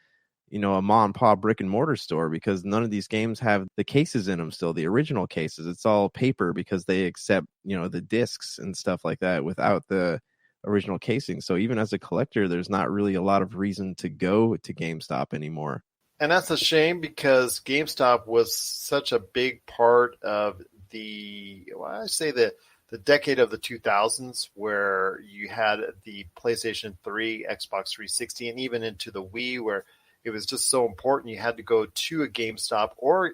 mom and pop brick and mortar store, because none of these games have the cases in them still, the original cases. It's all paper because they accept the discs and stuff like that without the original casing. So even as a collector, there's not really a lot of reason to go to GameStop anymore. And that's a shame, because GameStop was such a big part of the decade of the 2000s, where you had the PlayStation 3, Xbox 360, and even into the Wii, where it was just so important. You had to go to a GameStop, or,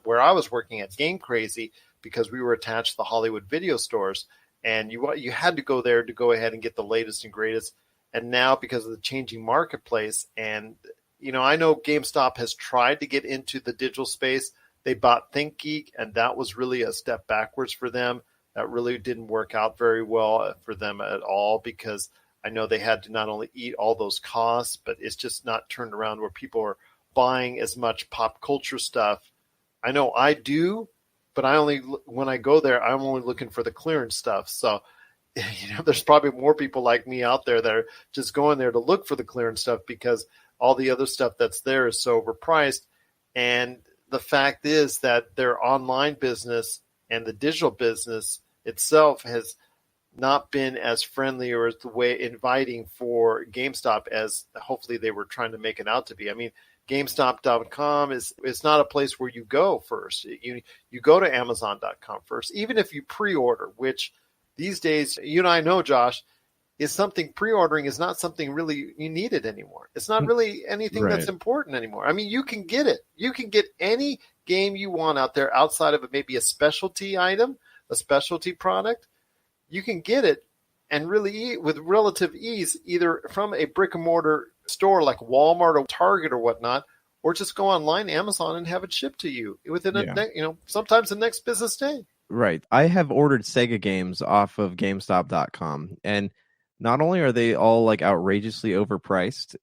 where I was working at Game Crazy, because we were attached to the Hollywood video stores, and you had to go there to go ahead and get the latest and greatest. And now, because of the changing marketplace, and, I know GameStop has tried to get into the digital space. They bought ThinkGeek, and that was really a step backwards for them. That really didn't work out very well for them at all, because I know they had to not only eat all those costs, but it's just not turned around where people are buying as much pop culture stuff. I know I do, but when I go there, I'm only looking for the clearance stuff. So, there's probably more people like me out there that are just going there to look for the clearance stuff, because all the other stuff that's there is so overpriced. And the fact is that their online business and the digital business itself has not been as friendly or as the way inviting for GameStop as hopefully they were trying to make it out to be. I mean, GameStop.com it's not a place where you go first. You go to Amazon.com first, even if you pre-order, which these days, and I know, Josh, is something pre-ordering is not something really you needed anymore. It's not really anything that's important anymore. I mean, you can get it. You can get any game you want out there outside of maybe a specialty item, a specialty product. You can get it and really with relative ease, either from a brick and mortar store like Walmart or Target or whatnot, or just go online, Amazon, and have it shipped to you within sometimes the next business day. Right. I have ordered Sega games off of GameStop.com, and not only are they all like outrageously overpriced,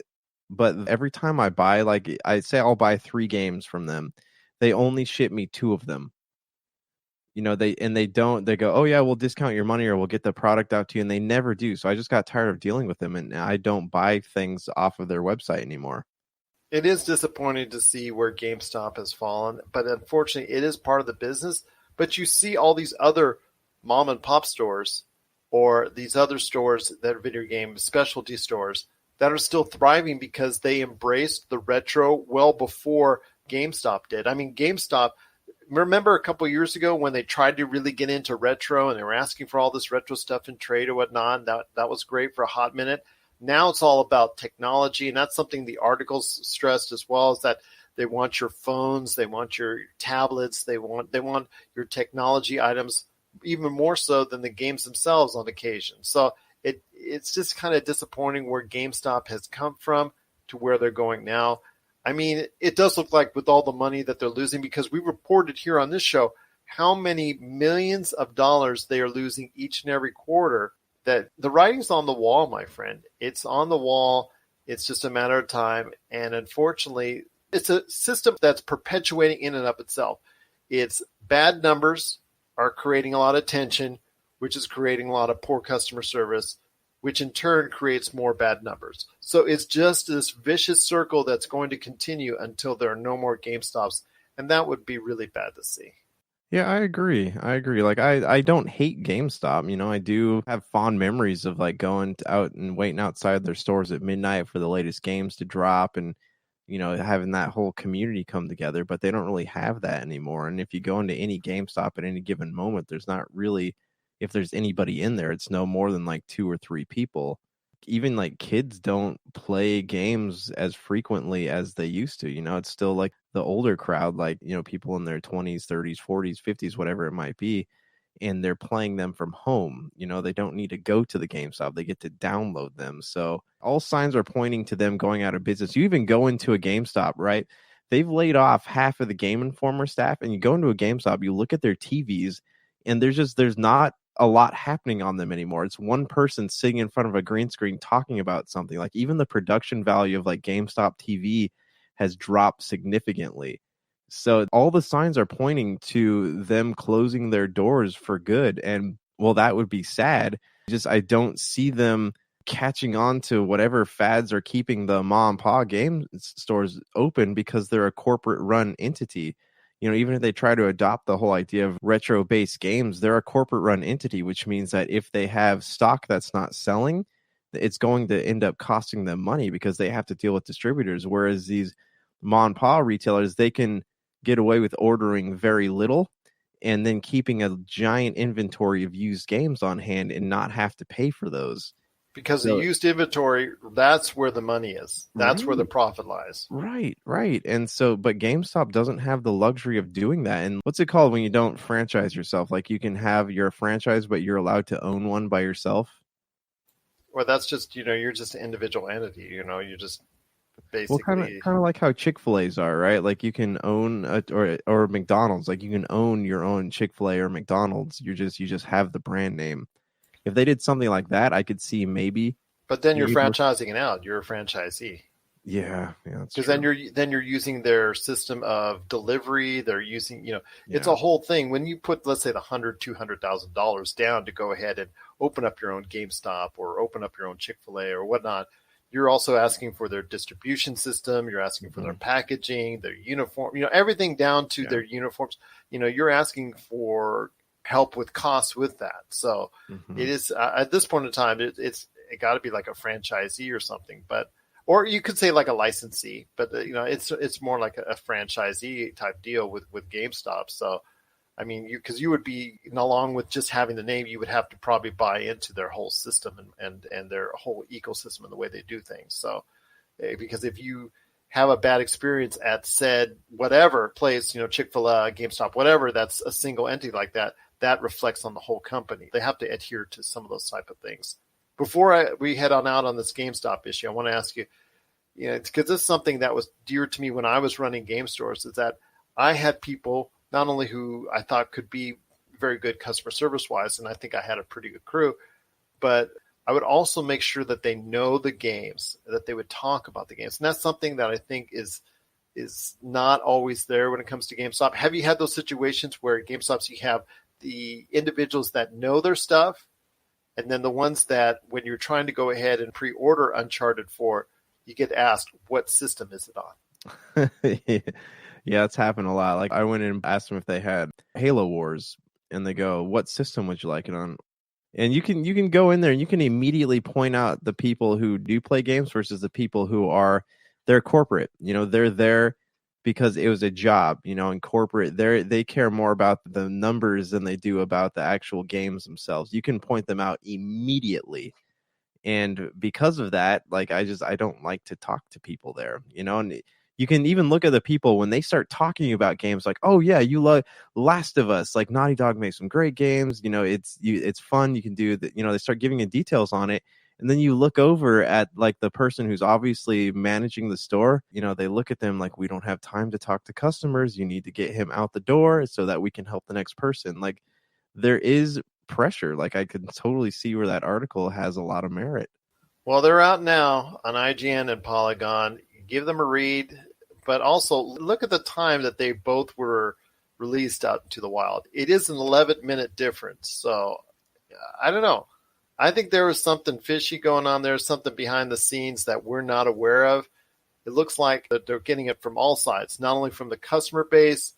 but every time I buy, like I say I'll buy 3 games from them, they only ship me 2 of them. They go, oh yeah, we'll discount your money or we'll get the product out to you. And they never do. So I just got tired of dealing with them, and I don't buy things off of their website anymore. It is disappointing to see where GameStop has fallen, but unfortunately it is part of the business. But you see all these other mom and pop stores, or these other stores that are video game specialty stores, that are still thriving because they embraced the retro well before GameStop did. I mean, GameStop, remember a couple of years ago when they tried to really get into retro and they were asking for all this retro stuff in trade or whatnot? That was great for a hot minute. Now it's all about technology, and that's something the articles stressed as well, is that they want your phones, they want your tablets, they want your technology items even more so than the games themselves on occasion. So it's just kind of disappointing where GameStop has come from to where they're going now. I mean, it does look like with all the money that they're losing, because we reported here on this show how many millions of dollars they are losing each and every quarter, that the writing's on the wall, my friend. It's on the wall. It's just a matter of time. And unfortunately, it's a system that's perpetuating in and of itself. It's bad numbers are creating a lot of tension, which is creating a lot of poor customer service, which in turn creates more bad numbers. So it's just this vicious circle that's going to continue until there are no more GameStops, and that would be really bad to see. Yeah, I agree. Like, I don't hate GameStop. I do have fond memories of like going out and waiting outside their stores at midnight for the latest games to drop, and having that whole community come together, but they don't really have that anymore. And if you go into any GameStop at any given moment, there's not really, if there's anybody in there, it's no more than like 2 or 3 people. Even like kids don't play games as frequently as they used to. It's still like the older crowd, like, people in their 20s, 30s, 40s, 50s, whatever it might be. And they're playing them from home. They don't need to go to the GameStop. They get to download them. So all signs are pointing to them going out of business. You even go into a GameStop, right? they've laid off half of the Game Informer staff, and you go into a GameStop, you look at their TVs, and there's not a lot happening on them anymore. It's one person sitting in front of a green screen talking about something. Like even the production value of like GameStop TV has dropped significantly. So all the signs are pointing to them closing their doors for good. And well, that would be sad. I don't see them catching on to whatever fads are keeping the mom and pop game stores open, because they're a corporate run entity. Even if they try to adopt the whole idea of retro based games, they're a corporate run entity, which means that if they have stock that's not selling, it's going to end up costing them money because they have to deal with distributors. Whereas these mom and pop retailers, they can get away with ordering very little and then keeping a giant inventory of used games on hand and not have to pay for those. Because the used inventory, that's where the money is. That's where the profit lies. Right. And so, but GameStop doesn't have the luxury of doing that. And what's it called when you don't franchise yourself? Like you can have your franchise, but you're allowed to own one by yourself. Well, that's just, you're just an individual entity. You just basically. Well, kind of like how Chick-fil-A's are, right? Like you can own or McDonald's. Like you can own your own Chick-fil-A or McDonald's. You just have the brand name. If they did something like that, I could see maybe. But then you're franchising it out. You're a franchisee. Yeah, because then you're using their system of delivery. They're using, it's a whole thing. When you put, let's say, the $200,000 down to go ahead and open up your own GameStop or open up your own Chick-fil-A or whatnot, you're also asking for their distribution system. You're asking for their packaging, their uniform, everything down to their uniforms. You're asking for help with costs with that. So it is at this point in time, it got to be like a franchisee or something, or you could say like a licensee, but it's more like a franchisee type deal with GameStop. So, I mean, because you would be, along with just having the name, you would have to probably buy into their whole system and their whole ecosystem and the way they do things. So, because if you have a bad experience at said whatever place, Chick-fil-A, GameStop, whatever, that's a single entity like that, that reflects on the whole company. They have to adhere to some of those type of things. Before we head on out on this GameStop issue, I want to ask you, because this is something that was dear to me when I was running game stores, is that I had people not only who I thought could be very good customer service wise, and I think I had a pretty good crew, but I would also make sure that they know the games, that they would talk about the games. And that's something that I think is not always there when it comes to GameStop. Have you had those situations where at GameStops you have the individuals that know their stuff, and then the ones that when you're trying to go ahead and pre-order Uncharted 4, you get asked, what system is it on? Yeah, it's happened a lot. Like I went in and asked them if they had Halo Wars, and they go, what system would you like it on? And you can go in there and you can immediately point out the people who do play games versus the people who they're corporate. They're there because it was a job, in corporate, they care more about the numbers than they do about the actual games themselves. You can point them out immediately. And because of that, like, I don't like to talk to people there, and you can even look at the people when they start talking about games like, oh yeah, you love Last of Us, like Naughty Dog makes some great games. It's fun. You can do that. They start giving you details on it. And then you look over at like the person who's obviously managing the store, they look at them like, we don't have time to talk to customers. You need to get him out the door so that we can help the next person. Like there is pressure. Like I can totally see where that article has a lot of merit. Well, they're out now on IGN and Polygon. Give them a read, but also look at the time that they both were released out into the wild. It is an 11-minute difference. So I don't know. I think there was something fishy going on there, something behind the scenes that we're not aware of. It looks like that they're getting it from all sides, not only from the customer base,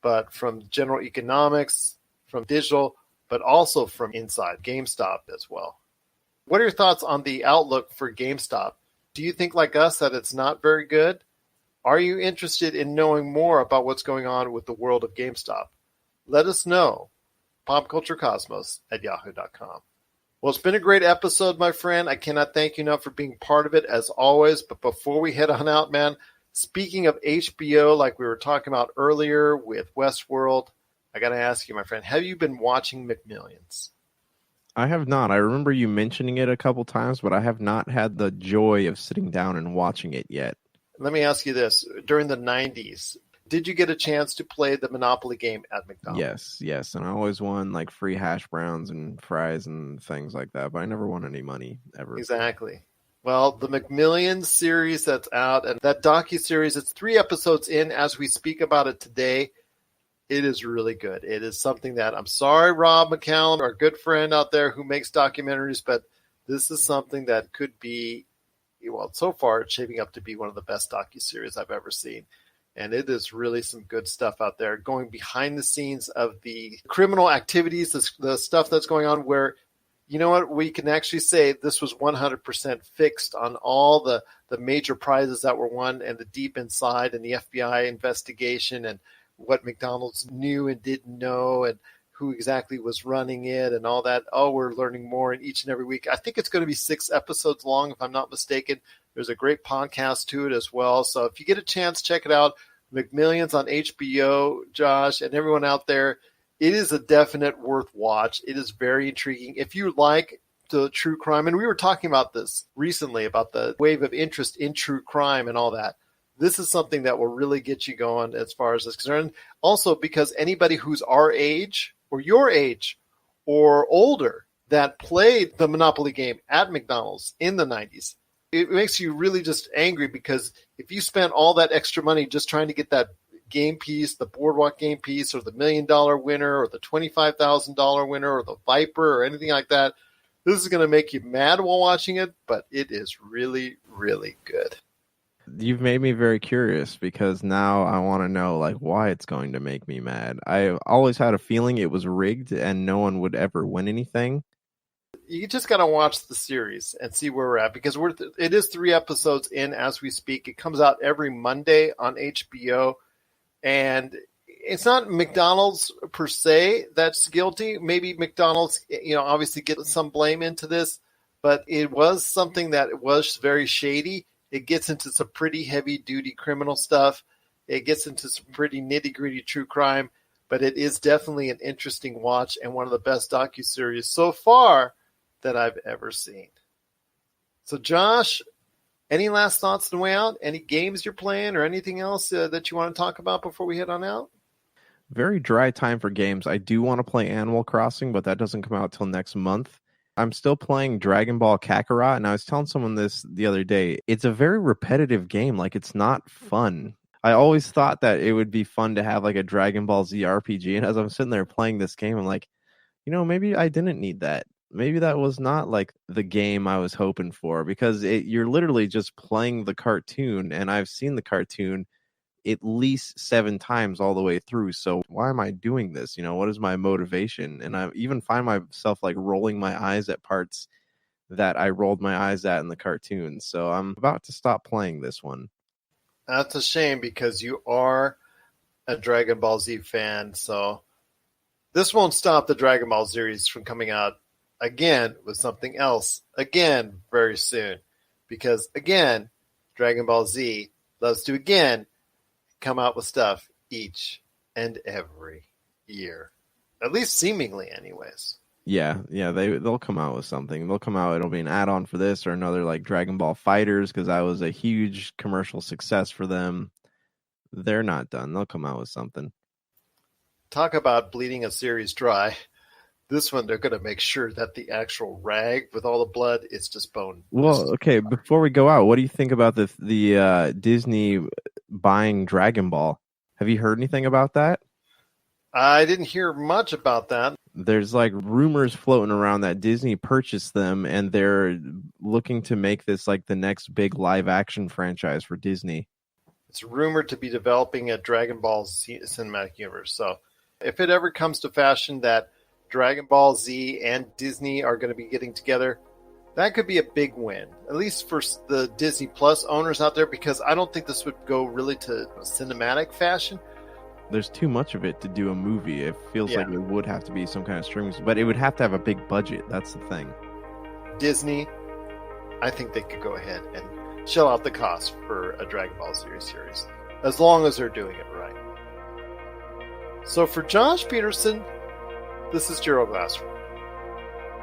but from general economics, from digital, but also from inside GameStop as well. What are your thoughts on the outlook for GameStop? Do you think, like us, that it's not very good? Are you interested in knowing more about what's going on with the world of GameStop? Let us know. popculturecosmos@yahoo.com. Well, it's been a great episode, my friend. I cannot thank you enough for being part of it, as always. But before we head on out, man, speaking of HBO, like we were talking about earlier with Westworld, I got to ask you, my friend, have you been watching McMillions? I have not. I remember you mentioning it a couple times, but I have not had the joy of sitting down and watching it yet. Let me ask you this. During the 90s, did you get a chance to play the Monopoly game at McDonald's? Yes. And I always won like free hash browns and fries and things like that, but I never won any money ever. Exactly. Well, the McMillions series that's out, and that docuseries, it's 3 episodes in as we speak about it today. It is really good. It is something that, I'm sorry, Rob McCallum, our good friend out there who makes documentaries, but this is something that could be, well, so far it's shaping up to be one of the best docuseries I've ever seen. And it is really some good stuff out there, going behind the scenes of the criminal activities, the stuff that's going on where, you know what, we can actually say this was 100% fixed on all the major prizes that were won and the deep inside and the FBI investigation and what McDonald's knew and didn't know and who exactly was running it and all that. Oh, we're learning more in each and every week. I think it's going to be 6 episodes long, if I'm not mistaken. There's a great podcast to it as well. So if you get a chance, check it out. McMillions on HBO, Josh, and everyone out there. It is a definite worth watch. It is very intriguing. If you like the true crime, and we were talking about this recently, about the wave of interest in true crime and all that, this is something that will really get you going as far as this is concerned. Also, because anybody who's our age or your age or older that played the Monopoly game at McDonald's in the 90s, it makes you really just angry because if you spent all that extra money just trying to get that game piece, the boardwalk game piece, or the $1 million winner, or the $25,000 winner, or the Viper, or anything like that, this is going to make you mad while watching it, but it is really, really good. You've made me very curious because now I want to know like why it's going to make me mad. I always had a feeling it was rigged and no one would ever win anything. You just got to watch the series and see where we're at because it is 3 episodes in as we speak. It comes out every Monday on HBO. And it's not McDonald's per se that's guilty. Maybe McDonald's, obviously get some blame into this, but it was something that was very shady. It gets into some pretty heavy-duty criminal stuff. It gets into some pretty nitty-gritty true crime, but it is definitely an interesting watch and one of the best docuseries so far that I've ever seen. So, Josh, any last thoughts on the way out? Any games you're playing or anything else that you want to talk about before we head on out? Very dry time for games. I do want to play Animal Crossing, but that doesn't come out till next month. I'm still playing Dragon Ball Kakarot, and I was telling someone this the other day. It's a very repetitive game. Like, it's not fun. I always thought that it would be fun to have like a Dragon Ball Z RPG, and as I'm sitting there playing this game, I'm like, maybe I didn't need that. Maybe that was not like the game I was hoping for because you're literally just playing the cartoon, and I've seen the cartoon at least 7 times all the way through. So why am I doing this? What is my motivation? And I even find myself like rolling my eyes at parts that I rolled my eyes at in the cartoon. So I'm about to stop playing this one. That's a shame because you are a Dragon Ball Z fan. So this won't stop the Dragon Ball series from coming out again with something else again very soon, because again Dragon Ball Z loves to again come out with stuff each and every year, at least seemingly anyways. They'll come out with something. It'll be an add-on for this or another like Dragon Ball Fighters, because that was a huge commercial success for them. They're not done. They'll come out with something. Talk about bleeding a series dry. This one, they're going to make sure that the actual rag with all the blood is just bone. Well, okay, before we go out, what do you think about the Disney buying Dragon Ball? Have you heard anything about that? I didn't hear much about that. There's like rumors floating around that Disney purchased them and they're looking to make this like the next big live action franchise for Disney. It's rumored to be developing a Dragon Ball Z cinematic universe. So if it ever comes to fashion that Dragon Ball Z and Disney are going to be getting together, that could be a big win, at least for the Disney Plus owners out there, because I don't think this would go really to cinematic fashion. There's too much of it to do a movie. It feels like it would have to be some kind of streaming, but it would have to have a big budget. That's the thing. Disney, I think they could go ahead and shell out the cost for a Dragon Ball series, as long as they're doing it right. So for Josh Peterson, this is Gerald Glassford.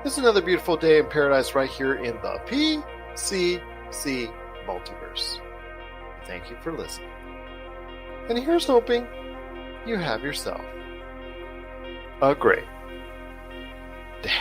It's another beautiful day in paradise right here in the PCC Multiverse. thank you for listening. And here's hoping you have yourself a great day.